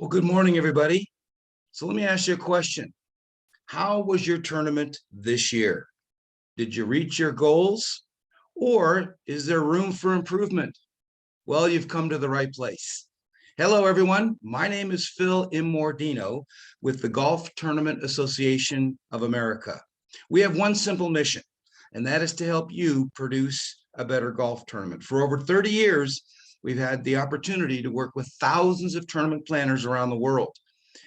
Well, good morning, everybody. So let me ask you a question. How was your tournament this year? Did you reach your goals, or is there room for improvement? Well, you've come to the right place. Hello, everyone. My name is Phil Immordino with the Golf Tournament Association of America. We have one simple mission, and that is to help you produce a better golf tournament. For over 30 years, we've had the opportunity to work with thousands of tournament planners around the world,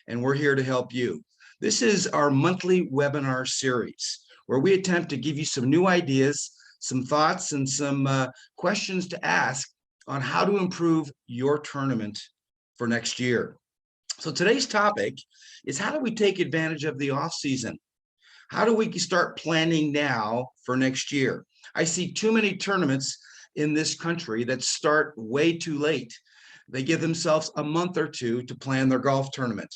and we're here to help you. This is our monthly webinar series where we attempt to give you some new ideas, some thoughts, and some questions to ask on how to improve your tournament for next year. So today's topic is, how do we take advantage of the off season? How do we start planning now for next year? I see too many tournaments in this country that start way too late. They give themselves a month or two to plan their golf tournament.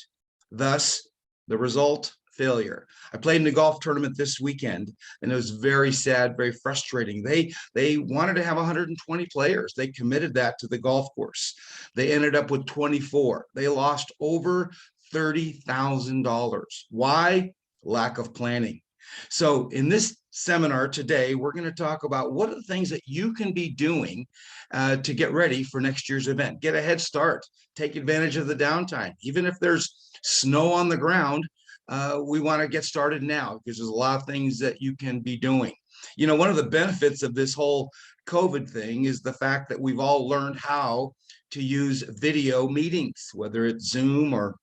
Thus, the result, failure. I played in a golf tournament this weekend, and it was very sad, very frustrating. They wanted to have 120 players. They committed that to the golf course. They ended up with 24. They lost over $30,000. Why? Lack of planning. So in this seminar today, we're going to talk about what are the things that you can be doing to get ready for next year's event. Get a head start. Take advantage of the downtime. Even if there's snow on the ground, we want to get started now, because there's a lot of things that you can be doing. You know, one of the benefits of this whole COVID thing is the fact that we've all learned how to use video meetings, whether it's Zoom or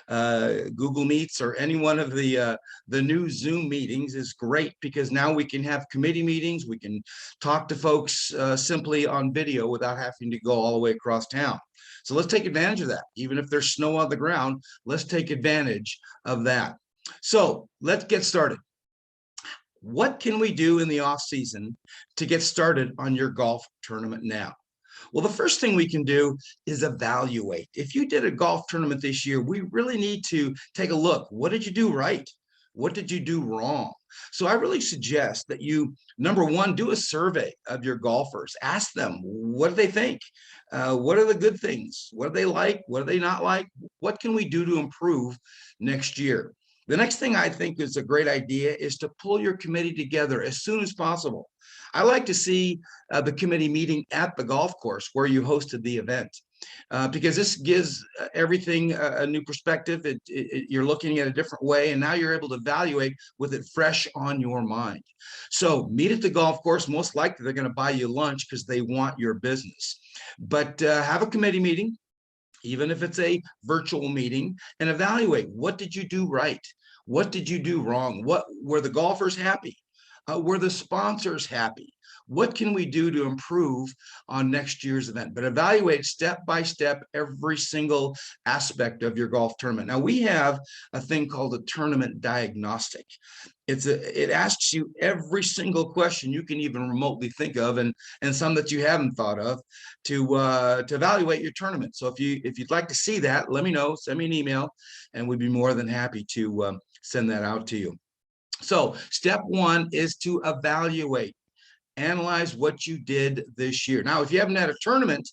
Google Meets or any one of the new Zoom meetings is great, because now we can have committee meetings. We can talk to folks simply on video without having to go all the way across town. So let's take advantage of that. Even if there's snow on the ground, let's take advantage of that. So let's get started. What can we do in the off season to get started on your golf tournament now? Well, the first thing we can do is evaluate. If you did a golf tournament this year, we really need to take a look. What did you do right? What did you do wrong? So I really suggest that you, number one, do a survey of your golfers. Ask them, what do they think? What are the good things? What do they like? What do they not like? What can we do to improve next year? The next thing I think is a great idea is to pull your committee together as soon as possible. I like to see the committee meeting at the golf course where you hosted the event, because this gives everything a new perspective. You're looking at a different way, and now you're able to evaluate with it fresh on your mind. So meet at the golf course. Most likely they're going to buy you lunch because they want your business. But have a committee meeting, even if it's a virtual meeting, and evaluate, what did you do right? What did you do wrong? What were the golfers happy? Were the sponsors happy? What can we do to improve on next year's event? But evaluate step by step every single aspect of your golf tournament. Now, we have a thing called a tournament diagnostic. It asks you every single question you can even remotely think of, and some that you haven't thought of, to evaluate your tournament. So if you'd like to see that, let me know. Send me an email, and we'd be more than happy to send that out to you. So step one is to evaluate, analyze what you did this year. Now, if you haven't had a tournament,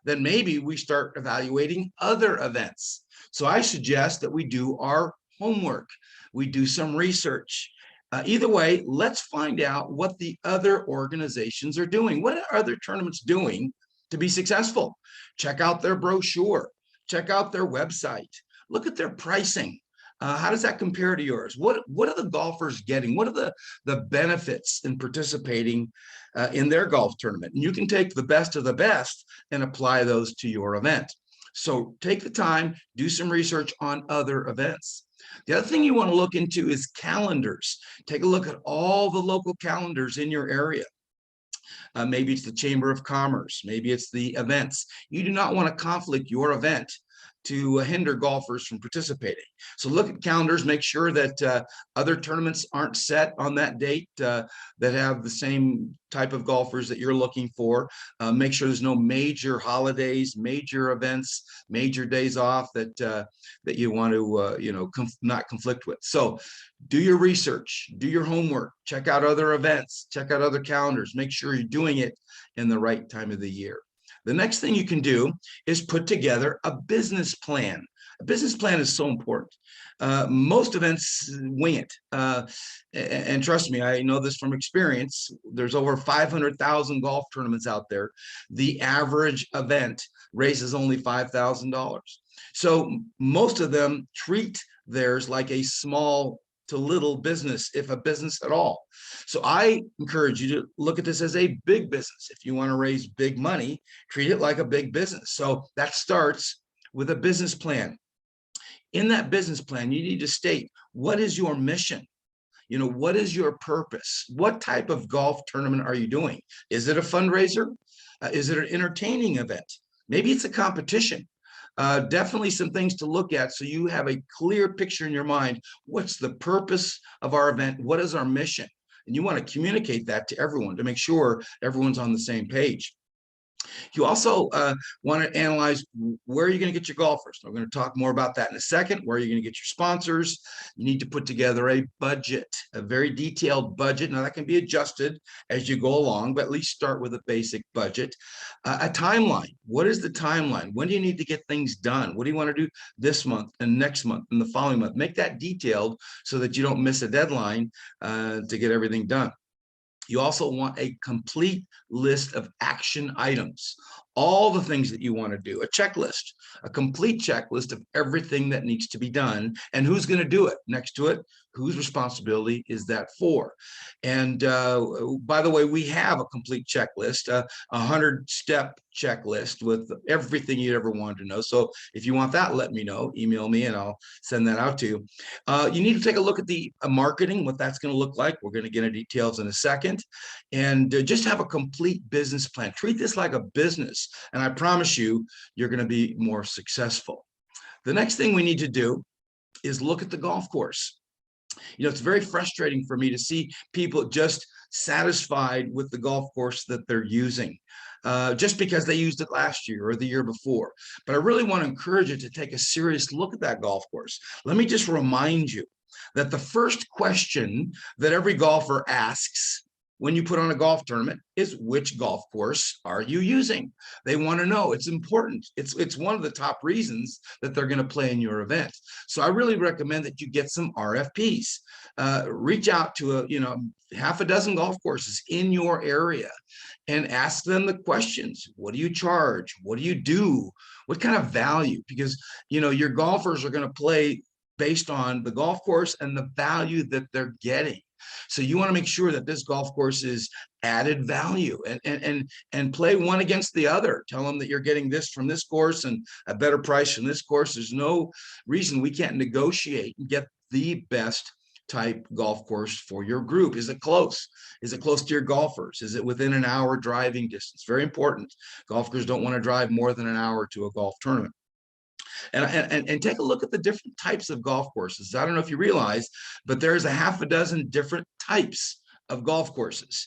then maybe we start evaluating other events. So I suggest that we do our homework. We do some research. Either way, let's find out what the other organizations are doing. What are other tournaments doing to be successful? Check out their brochure. Check out their website. Look at their pricing. How does that compare to yours? What are the golfers getting? What are the benefits in participating in their golf tournament? And you can take the best of the best and apply those to your event. So take the time, do some research on other events. The other thing you want to look into is calendars. Take a look at all the local calendars in your area. Maybe it's the Chamber of Commerce. Maybe it's the events. You do not want to conflict your event to hinder golfers from participating. So look at calendars, make sure that other tournaments aren't set on that date that have the same type of golfers that you're looking for. Make sure there's no major holidays, major events, major days off that that you want to not conflict with. So do your research, do your homework, check out other events, check out other calendars, make sure you're doing it in the right time of the year. The next thing you can do is put together a business plan. A business plan is so important. Most events wing it. And trust me, I know this from experience. There's over 500,000 golf tournaments out there. The average event raises only $5,000. So most of them treat theirs like a small to little business, if a business at all. So I encourage you to look at this as a big business. If you want to raise big money, treat it like a big business. So that starts with a business plan. In that business plan, you need to state, what is your mission? You know, what is your purpose? What type of golf tournament are you doing? Is it a fundraiser? Is it an entertaining event? Maybe it's a competition. Definitely some things to look at so you have a clear picture in your mind. What's the purpose of our event? What is our mission? And you want to communicate that to everyone to make sure everyone's on the same page. You also want to analyze, where are you going to get your golfers? We're going to talk more about that in a second. Where are you going to get your sponsors? You need to put together a budget, a very detailed budget. Now that can be adjusted as you go along, but at least start with a basic budget. A timeline. What is the timeline? When do you need to get things done? What do you want to do this month and next month and the following month? Make that detailed so that you don't miss a deadline to get everything done. You also want a complete list of action items, all the things that you want to do, a checklist, a complete checklist of everything that needs to be done and who's going to do it. Next to it, whose responsibility is that for? And by the way, we have a complete checklist, a 100-step checklist with everything you ever wanted to know. So if you want that, let me know, email me and I'll send that out to you. You need to take a look at the marketing, what that's going to look like. We're going to get into details in a second. And just have a complete business plan. Treat this like a business. And I promise you, you're going to be more successful. The next thing we need to do is look at the golf course. You know, it's very frustrating for me to see people just satisfied with the golf course that they're using just because they used it last year or the year before. But I really want to encourage you to take a serious look at that golf course. Let me just remind you that the first question that every golfer asks when you put on a golf tournament is, which golf course are you using? They want to know. It's important. It's one of the top reasons that they're going to play in your event. So I really recommend that you get some RFPs. Reach out to half a dozen golf courses in your area and ask them the questions. What do you charge? What do you do? What kind of value? Because your golfers are going to play based on the golf course and the value that they're getting. So you want to make sure that this golf course is added value and play one against the other. Tell them that you're getting this from this course and a better price from this course. There's no reason we can't negotiate and get the best type golf course for your group. Is it close? Is it close to your golfers? Is it within an hour driving distance? Very important. Golfers don't want to drive more than an hour to a golf tournament. And take a look at the different types of golf courses. I don't know if you realize, but there's a half a dozen different types of golf courses.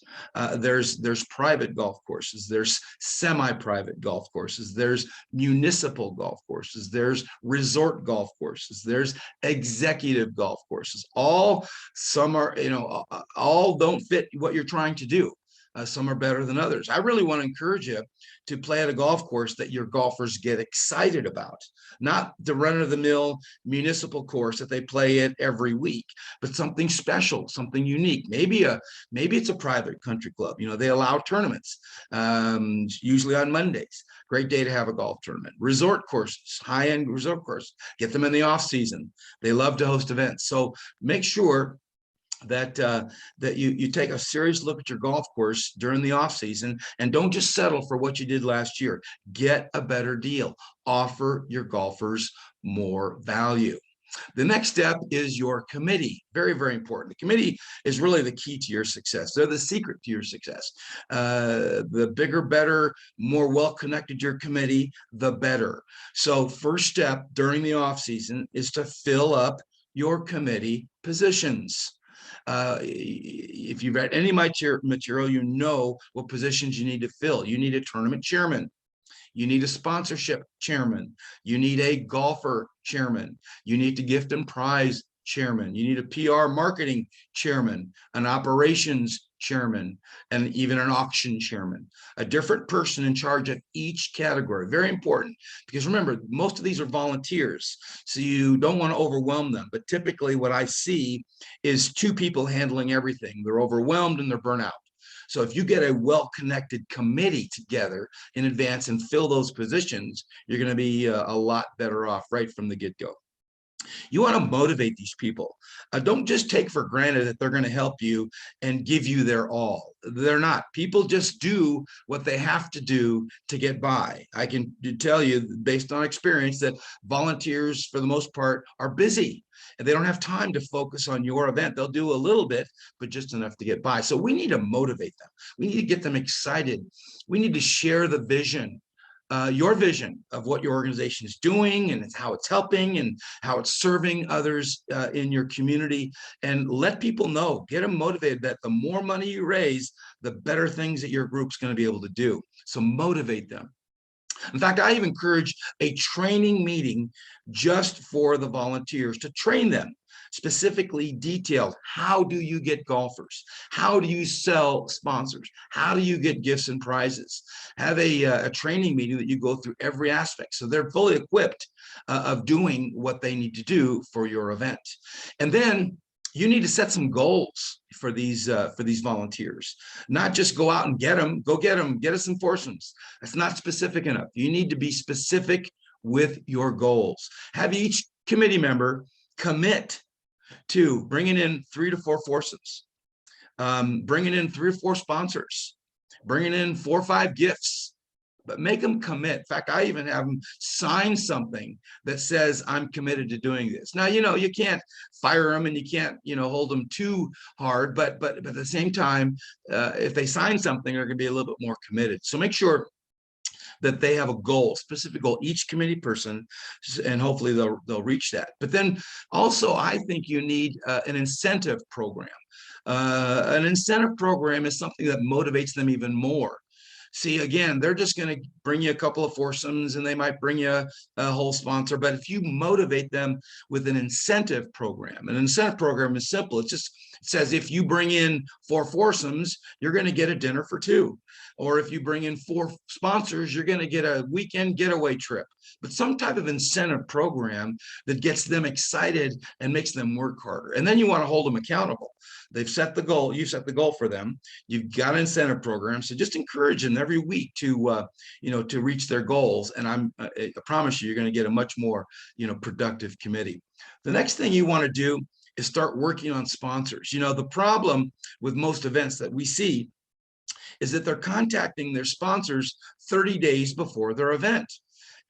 There's private golf courses, there's semi-private golf courses, there's municipal golf courses, there's resort golf courses, there's executive golf courses. Some are, all don't fit what you're trying to do. Some are better than others. I really want to encourage you to play at a golf course that your golfers get excited about, not the run-of-the-mill municipal course that they play at every week, but something special, something unique. Maybe it's a private country club. They allow tournaments, usually on Mondays. Great day to have a golf tournament. Resort courses, high-end resort courses, get them in the off season. They love to host events. So make sure that you take a serious look at your golf course during the off season and don't just settle for what you did last year. Get a better deal. Offer your golfers more value. The next step is your committee. Very, very important. The committee is really the key to your success. They're the secret to your success. The bigger, better, more well-connected your committee, the better. So first step during the off season is to fill up your committee positions. If you've read any material, you know what positions you need to fill. You need a tournament chairman. You need a sponsorship chairman. You need a golfer chairman. You need to gift and prize chairman. You need a PR marketing chairman, an operations chairman, and even an auction chairman, a different person in charge of each category. Very important, because remember, most of these are volunteers, so you don't want to overwhelm them. But typically what I see is 2 people handling everything. They're overwhelmed and they're burnt out. So if you get a well-connected committee together in advance and fill those positions, you're going to be a lot better off right from the get-go. You want to motivate these people. Don't just take for granted that they're going to help you and give you their all. They're not. People just do what they have to do to get by. I can tell you, based on experience, that volunteers, for the most part, are busy and they don't have time to focus on your event. They'll do a little bit, but just enough to get by. So we need to motivate them. We need to get them excited. We need to share the vision, your vision of what your organization is doing and how it's helping and how it's serving others in your community, and let people know, get them motivated that the more money you raise, the better things that your group's going to be able to do. So motivate them. In fact, I even encourage a training meeting just for the volunteers to train them, specifically detailed. How do you get golfers? How do you sell sponsors? How do you get gifts and prizes? Have a training meeting that you go through every aspect, so they're fully equipped of doing what they need to do for your event. And then you need to set some goals for these volunteers. Not just go out and get them, get us some foursomes. That's not specific enough. You need to be specific with your goals. Have each committee member commit to bringing in 3 to 4 foursomes, bringing in 3 or 4 sponsors, bringing in 4 or 5 gifts, but make them commit. In fact, I even have them sign something that says, I'm committed to doing this. Now, you can't fire them and you can't, hold them too hard, but at the same time, if they sign something, they're going to be a little bit more committed. So make sure that they have a goal, specific goal, each committee person, and hopefully they'll reach that. But then also, I think you need an incentive program. An incentive program is something that motivates them even more. See, again, they're just going to bring you a couple of foursomes and they might bring you a whole sponsor. But if you motivate them with an incentive program is simple. It says if you bring in 4 foursomes, you're going to get a dinner for 2. Or if you bring in 4 sponsors, you're going to get a weekend getaway trip. But some type of incentive program that gets them excited and makes them work harder. And then you want to hold them accountable. They've set the goal. You set the goal for them. You've got an incentive program. So just encourage them every week to reach their goals. And I promise you're going to get a much more, productive committee. The next thing you want to do is start working on sponsors. The problem with most events that we see is that they're contacting their sponsors 30 days before their event.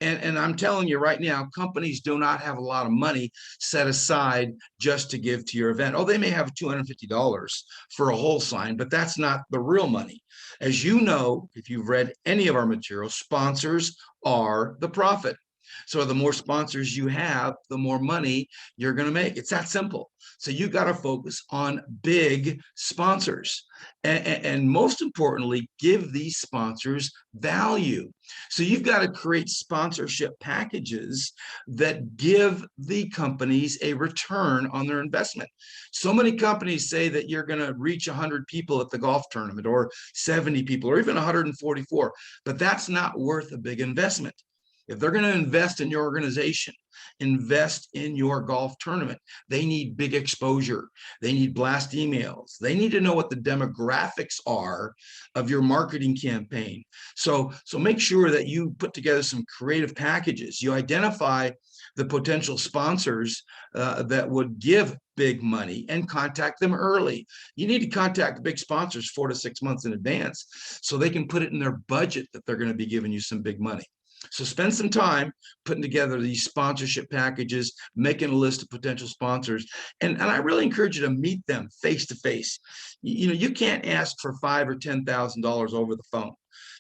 And I'm telling you right now, companies do not have a lot of money set aside just to give to your event. Oh, they may have $250 for a whole sign, but that's not the real money. As you know, if you've read any of our material, sponsors are the profit. So the more sponsors you have, the more money you're going to make. It's that simple. So you got to focus on big sponsors. And most importantly, give these sponsors value. So you've got to create sponsorship packages that give the companies a return on their investment. So many companies say that you're going to reach 100 people at the golf tournament, or 70 people, or even 144, but that's not worth a big investment. If they're going to invest in your organization, invest in your golf tournament, they need big exposure. They need blast emails. They need to know what the demographics are of your marketing campaign. So make sure that you put together some creative packages. You identify the potential sponsors that would give big money and contact them early. You need to contact the big sponsors 4 to 6 months in advance so they can put it in their budget that they're going to be giving you some big money. So spend some time putting together these sponsorship packages, making a list of potential sponsors. And I really encourage you to meet them face to face. You can't ask for $5,000 or $10,000 over the phone.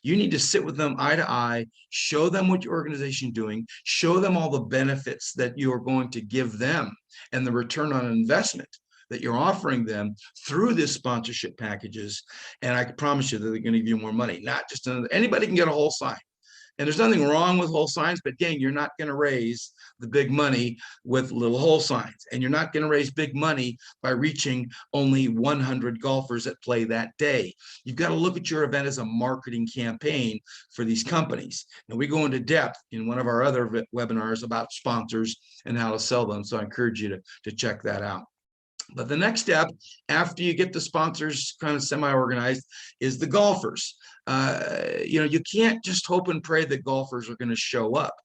You need to sit with them eye to eye, show them what your organization is doing, show them all the benefits that you are going to give them and the return on investment that you're offering them through this sponsorship packages. And I can promise you that they're going to give you more money. Not just anybody can get a whole sign. And there's nothing wrong with whole signs, but again, you're not going to raise the big money with little hole signs. And you're not going to raise big money by reaching only 100 golfers that play that day. You've got to look at your event as a marketing campaign for these companies. And we go into depth in one of our other webinars about sponsors and how to sell them. So I encourage you to check that out. But the next step after you get the sponsors kind of semi-organized is the golfers. You can't just hope and pray that golfers are going to show up.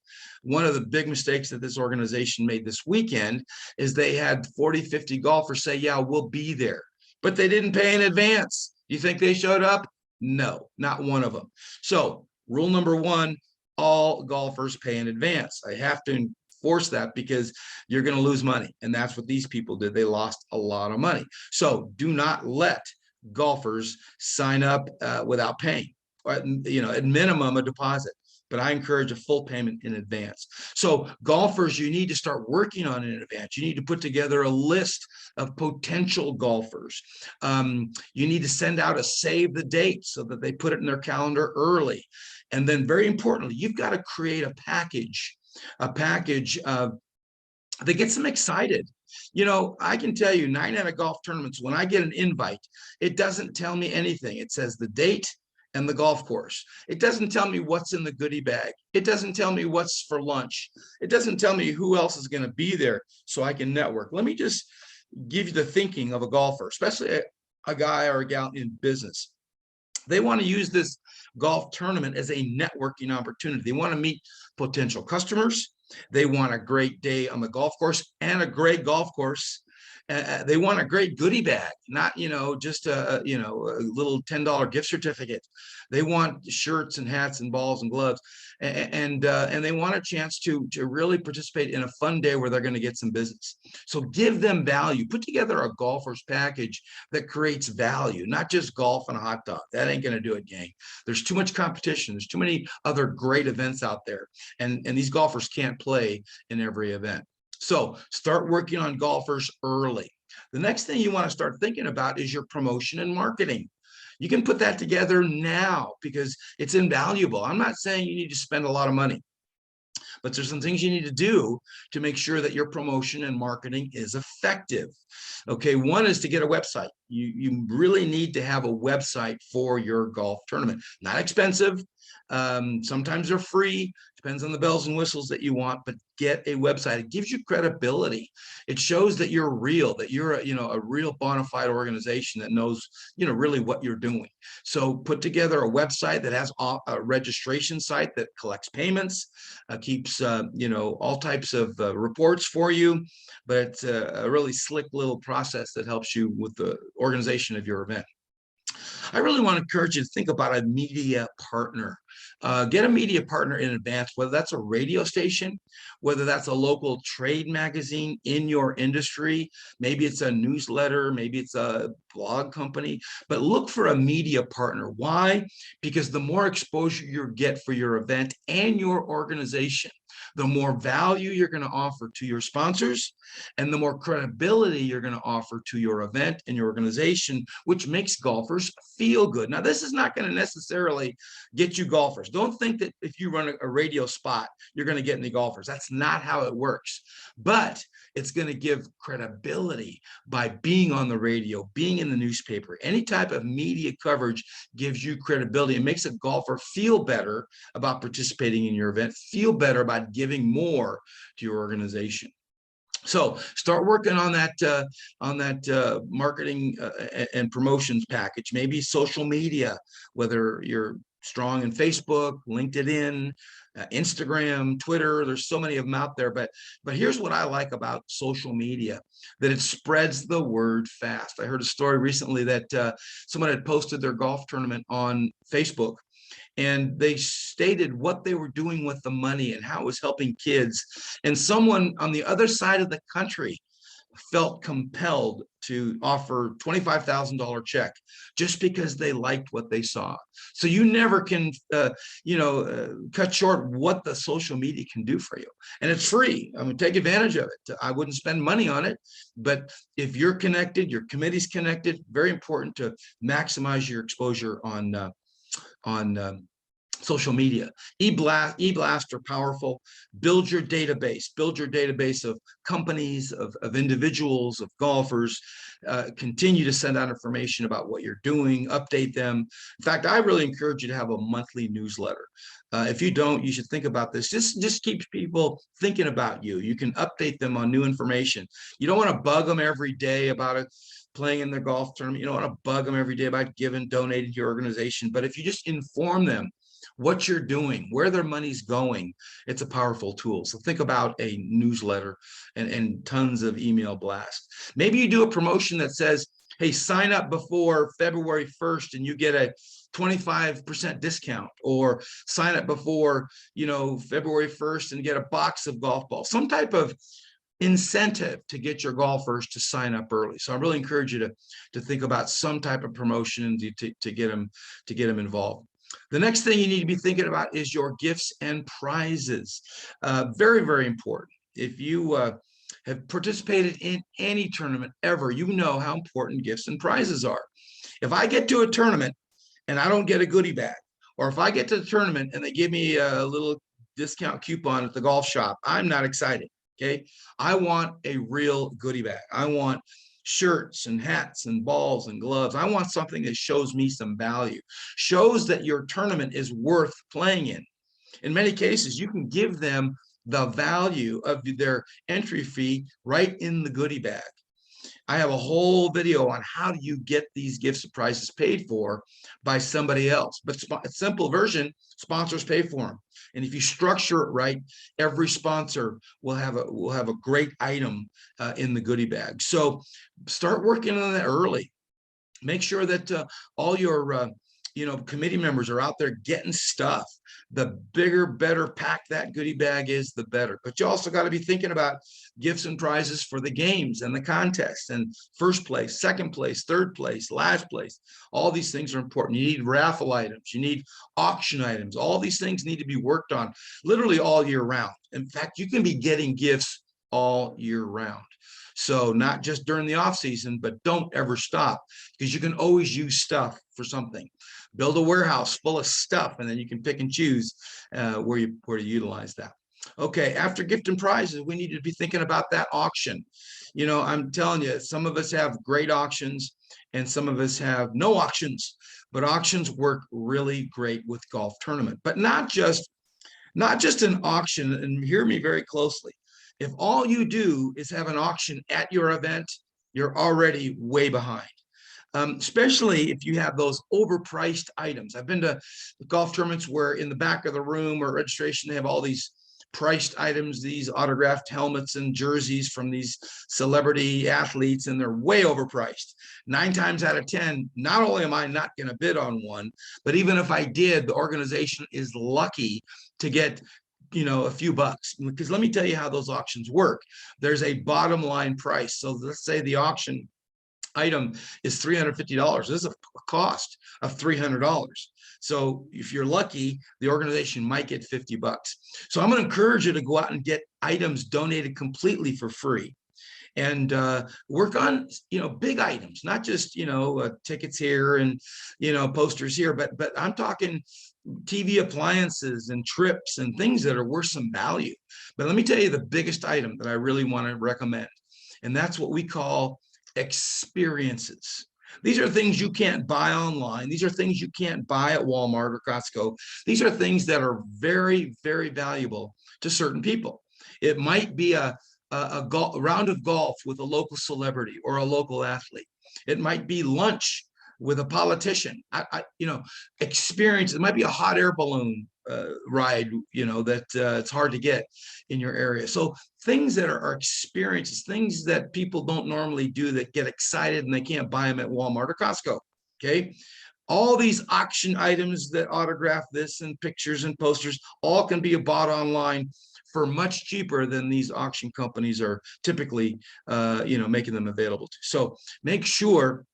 One of the big mistakes that this organization made this weekend is they had 40, 50 golfers say, yeah, we'll be there, but they didn't pay in advance. You think they showed up? No, not one of them. So rule number one, all golfers pay in advance. I have to force that because you're going to lose money. And that's what these people did. They lost a lot of money. So do not let golfers sign up without paying, or, at minimum a deposit. But I encourage a full payment in advance. So golfers, you need to start working on it in advance. You need to put together a list of potential golfers. You need to send out a save the date so that they put it in their calendar early. And then very importantly, you've got to create a package that gets them excited. I can tell you 9 out of golf tournaments, when I get an invite, it doesn't tell me anything. It says the date and the golf course. It doesn't tell me what's in the goodie bag. It doesn't tell me what's for lunch. It doesn't tell me who else is going to be there so I can network. Let me just give you the thinking of a golfer, especially a guy or a gal in business. They want to use this golf tournament as a networking opportunity. They want to meet potential customers. They want a great day on the golf course and a great golf course. They want a great goodie bag, not just a little $10 gift certificate. They want shirts and hats and balls and gloves, and they want a chance to really participate in a fun day where they're going to get some business. So give them value. Put together a golfer's package that creates value, not just golf and a hot dog. That ain't going to do it, gang. There's too much competition. There's too many other great events out there, and these golfers can't play in every event. So start working on golfers early. The next thing you want to start thinking about is your promotion and marketing. You can put that together now because it's invaluable. I'm not saying you need to spend a lot of money, but there's some things you need to do to make sure that your promotion and marketing is effective. Okay, one is to get a website. You really need to have a website for your golf tournament. Not expensive. Sometimes they're free, depends on the bells and whistles that you want, but get a website. It gives you credibility. It shows that you're real, that you're a real bona fide organization that knows really what you're doing. So put together a website that has a registration site that collects payments, keeps all types of reports for you, but it's a really slick little process that helps you with the organization of your event. I really want to encourage you to think about a media partner. Get a media partner in advance, whether that's a radio station, whether that's a local trade magazine in your industry, maybe it's a newsletter, maybe it's a blog company, but look for a media partner. Why? Because the more exposure you get for your event and your organization, the more value you're going to offer to your sponsors and the more credibility you're going to offer to your event and your organization, which makes golfers feel good. Now, this is not going to necessarily get you golfers. Don't think that if you run a radio spot, you're going to get any golfers. That's not how it works. But it's going to give credibility by being on the radio, being in the newspaper. Any type of media coverage gives you credibility. It makes a golfer feel better about participating in your event, feel better about giving more to your organization. So start working on that marketing and promotions package. Maybe social media, whether you're strong in Facebook, LinkedIn, Instagram, Twitter. There's so many of them out there. But here's what I like about social media, that it spreads the word fast. I heard a story recently that someone had posted their golf tournament on Facebook, and they stated what they were doing with the money and how it was helping kids. And someone on the other side of the country felt compelled to offer $25,000 check just because they liked what they saw. So you never can, cut short what the social media can do for you. And it's free. I mean, take advantage of it. I wouldn't spend money on it, but if you're connected, your committee's connected, very important to maximize your exposure on social media. eBlast are powerful. Build your database of companies, of individuals, of golfers. Continue to send out information about what you're doing, update them. In fact, I really encourage you to have a monthly newsletter. If you don't, you should think about this. Just keeps people thinking about you. You can update them on new information. You don't want to bug them every day about it, playing in their golf tournament. You don't want to bug them every day about giving, donating to your organization. But if you just inform them what you're doing, where their money's going, it's a powerful tool. So think about a newsletter and tons of email blasts. Maybe you do a promotion that says, hey, sign up before February 1st and you get a 25% discount, or sign up before, February 1st and get a box of golf balls, some type of incentive to get your golfers to sign up early. So I really encourage you to think about some type of promotion to get them involved. The next thing you need to be thinking about is your gifts and prizes. Very, very important. If you have participated in any tournament ever, you know how important gifts and prizes are. If I get to a tournament and I don't get a goodie bag, or if I get to the tournament and they give me a little discount coupon at the golf shop, I'm not excited. Okay. I want a real goodie bag. I want shirts and hats and balls and gloves. I want something that shows me some value, shows that your tournament is worth playing in. In many cases, you can give them the value of their entry fee right in the goodie bag. I have a whole video on how do you get these gifts and prizes paid for by somebody else, but a simple version, sponsors pay for them. And if you structure it right, every sponsor will have a great item in the goodie bag. So start working on that early. Make sure that all your committee members are out there getting stuff. The bigger, better pack that goodie bag is, the better. But you also got to be thinking about gifts and prizes for the games and the contests, and first place, second place, third place, last place. All these things are important. You need raffle items. You need auction items. All these things need to be worked on literally all year round. In fact, you can be getting gifts all year round. So not just during the off season, but don't ever stop, because you can always use stuff for something. Build a warehouse full of stuff, and then you can pick and choose where to utilize that. Okay, after gift and prizes, we need to be thinking about that auction. I'm telling you, some of us have great auctions and some of us have no auctions, but auctions work really great with golf tournament. But not just an auction, and hear me very closely. If all you do is have an auction at your event, you're already way behind. Especially if you have those overpriced items. I've been to golf tournaments where in the back of the room or registration, they have all these priced items, these autographed helmets and jerseys from these celebrity athletes, and they're way overpriced. 9 times out of 10, not only am I not going to bid on one, but even if I did, the organization is lucky to get a few bucks. Because let me tell you how those auctions work. There's a bottom line price. So let's say the auction item is $350. This is a cost of $300. So if you're lucky, the organization might get 50 bucks. So I'm going to encourage you to go out and get items donated completely for free, and work on big items, not just tickets here and posters here, but I'm talking TV appliances and trips and things that are worth some value. But let me tell you the biggest item that I really want to recommend, and that's what we call experiences. These are things you can't buy online. These are things you can't buy at Walmart or Costco. These are things that are very, very valuable to certain people. It might be a round of golf with a local celebrity or a local athlete. It might be lunch with a politician. Experience. It might be a hot air balloon ride, that it's hard to get in your area. So things that are experiences, things that people don't normally do, that get excited and they can't buy them at Walmart or Costco. Okay. All these auction items that autograph this and pictures and posters, all can be bought online for much cheaper than these auction companies are typically, making them available to. So make sure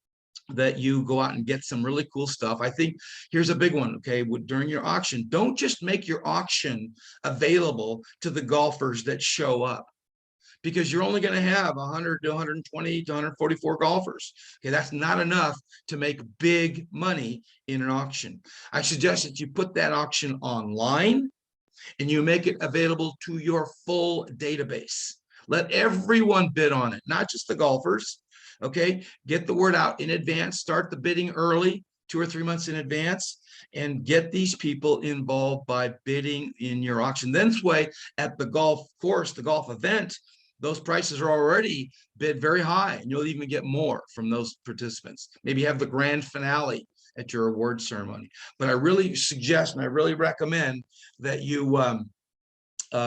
that you go out and get some really cool stuff. I think here's a big one. Okay. During your auction, don't just make your auction available to the golfers that show up. because you're only going to have 100 to 120 to 144 golfers. Okay, that's not enough to make big money in an auction. I suggest that you put that auction online and you make it available to your full database. Let everyone bid on it, not just the golfers. Okay, get the word out in advance, start the bidding early, 2 or 3 months in advance, and get these people involved by bidding in your auction. Then this way, at the golf course, the golf event, those prices are already bid very high, and you'll even get more from those participants. Maybe have the grand finale at your award ceremony. But I really suggest and I really recommend that you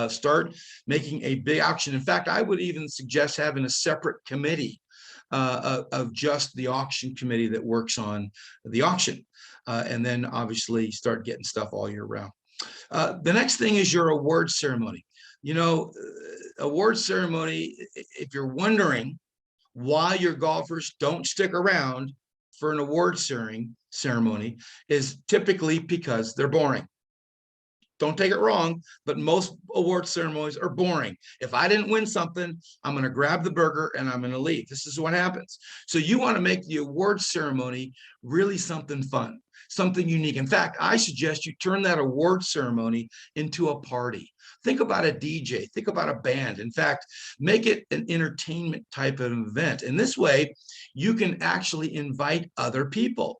start making a big auction. In fact, I would even suggest having a separate committee of just the auction committee that works on the auction. And then obviously start getting stuff all year round. The next thing is your award ceremony. You know, award ceremony, if you're wondering why your golfers don't stick around for an award ceremony, is typically because they're boring. Don't take it wrong, but most award ceremonies are boring. If I didn't win something, I'm going to grab the burger and I'm going to leave. This is what happens. So you want to make the award ceremony really something fun, something unique. In fact, I suggest you turn that award ceremony into a party. Think about a DJ, think about a band. In fact, make it an entertainment type of event. And this way, you can actually invite other people.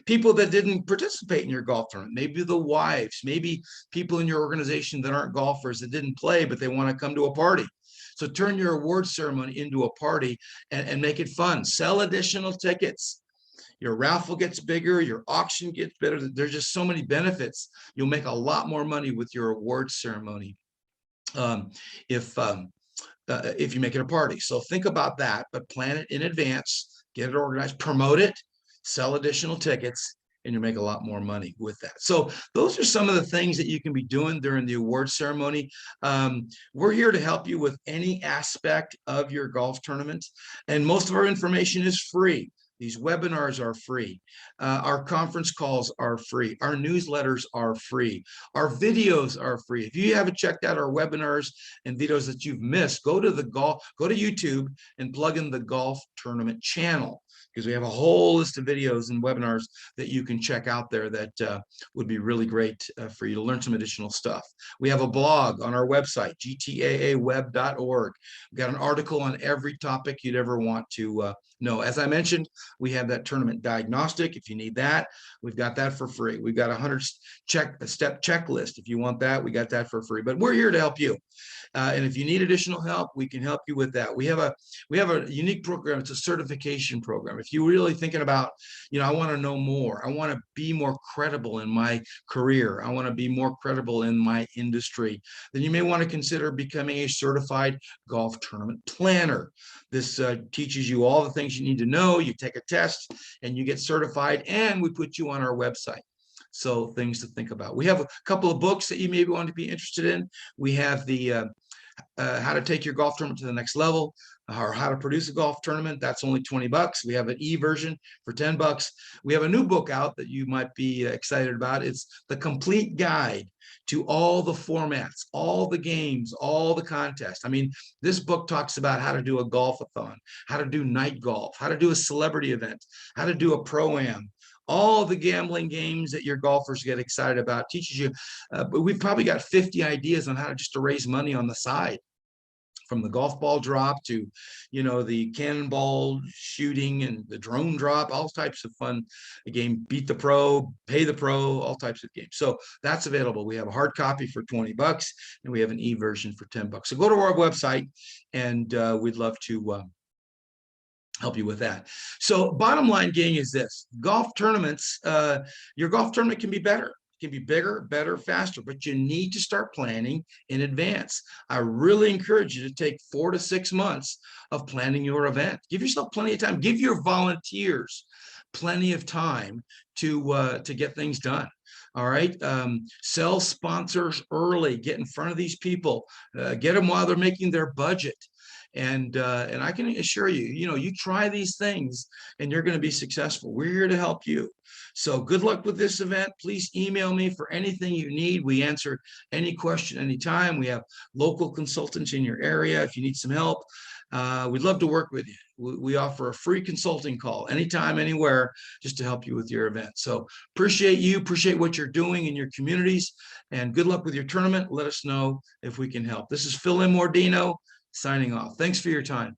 People that didn't participate in your golf tournament, maybe the wives, maybe people in your organization that aren't golfers that didn't play, but they want to come to a party. So turn your award ceremony into a party and make it fun. Sell additional tickets. Your raffle gets bigger, your auction gets better. There's just so many benefits. You'll make a lot more money with your award ceremony if you make it a party. So think about that, but plan it in advance, get it organized, promote it, sell additional tickets, and you make a lot more money with that. So those are some of the things that you can be doing during the award ceremony. We're here to help you with any aspect of your golf tournament, and most of our information is free. These webinars are free. Our conference calls are free. Our newsletters are free. Our videos are free. If you haven't checked out our webinars and videos that you've missed, go to YouTube and plug in the Golf Tournament channel, because we have a whole list of videos and webinars that you can check out there that would be really great for you to learn some additional stuff. We have a blog on our website, gtaaweb.org. We've got an article on every topic you'd ever want to know. As I mentioned, we have that tournament diagnostic. If you need that, we've got that for free. We've got a 100-step checklist. If you want that, we got that for free. But we're here to help you. And if you need additional help, we can help you with that. We have a unique program. It's a certification program. If you're really thinking about, I want to know more, I want to be more credible in my career, I want to be more credible in my industry, then you may want to consider becoming a certified golf tournament planner. This teaches you all the things you need to know. You take a test and you get certified, and we put you on our website. So things to think about. We have a couple of books that you maybe want to be interested in. We have the How to Take Your Golf Tournament to the Next Level, or How to Produce a Golf Tournament. That's only $20. We have an e-version for $10. We have a new book out that you might be excited about. It's The Complete Guide to All the Formats, all the games, all the contests. I mean, this book talks about how to do a golf-a-thon, how to do night golf, how to do a celebrity event, how to do a pro-am, all the gambling games that your golfers get excited about. Teaches you, but we've probably got 50 ideas on how to raise money on the side, from the golf ball drop to, the cannonball shooting and the drone drop, all types of fun game, beat the pro, pay the pro, all types of games. So that's available. We have a hard copy for $20 and we have an e-version for $10. So go to our website and we'd love to help you with that. So bottom line, gang, is this: golf tournaments, your golf tournament can be better. It can be bigger, better, faster, but you need to start planning in advance. I really encourage you to take 4 to 6 months of planning your event. Give yourself plenty of time. Give your volunteers plenty of time to get things done. All right. Sell sponsors early, get in front of these people, get them while they're making their budget. And I can assure you, you try these things and you're going to be successful. We're here to help you. So good luck with this event. Please email me for anything you need. We answer any question anytime. We have local consultants in your area if you need some help. We'd love to work with you. We offer a free consulting call anytime, anywhere, just to help you with your event. So appreciate you, appreciate what you're doing in your communities, and good luck with your tournament. Let us know if we can help. This is Phil Immordino signing off. Thanks for your time.